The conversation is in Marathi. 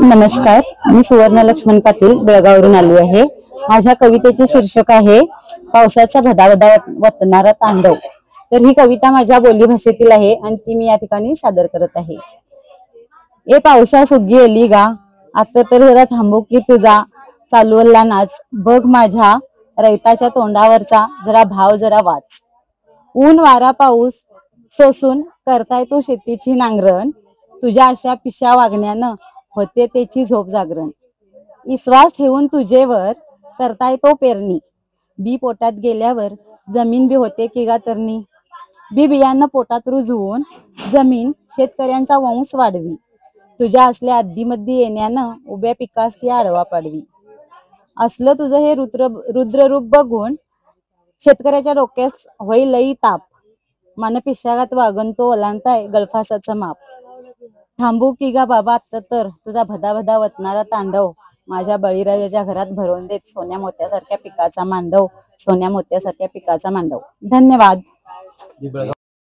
नमस्कार, मी सुवर्ण लक्ष्मण पाटील बेळगाववरून आलो आहे। माझ्या कवितेचे शीर्षक आहे पावसाचा भदाभदा वतनारा तांडव। तर ही कविता माझ्या बोली भाषेतील आहे आणि ती मी या ठिकाणी सादर करत आहे। ए पावसा सुगी एली गा, आता तर जरा थांबू की तुझा चालवला नाच, बघ माझ्या रैताच्या तोंडावरचा जरा भाव जरा वाच। ऊन वारा पाऊस सोसून करताय तो शेतीची नांगरण, तुझ्या अशा पिशा वागण्यानं होते त्याची झोप जागरण। विश्वास ठेवून तुझेवर करताय तो पेरणी, बी पोटात गेल्यावर जमीन बी होते की गा तरणी। बी बियाणं पोटात रुजवून जमीन शेतकऱ्यांचा वंश वाढवी, तुझ्या असल्या अद्दीमद्दी येण्यानं उभ्या पिकास ती आडवा पाडवी। असलं तुझं हे रुद्ररूप बघून शेतकऱ्याच्या डोक्यास होई लई ताप, मन पिशागात वागण तो ओलांडताय गळफासाचं माप। थांबू की गा बाबा आता तर तुझा भदाभदा वतनारा तांडव, माझ्या बळीराजाच्या घरात भरवून देत सोन्या मोत्यासारख्या पिकाचा मांडव, सोन्या मोत्यासारख्या पिकाचा मांडव। धन्यवाद।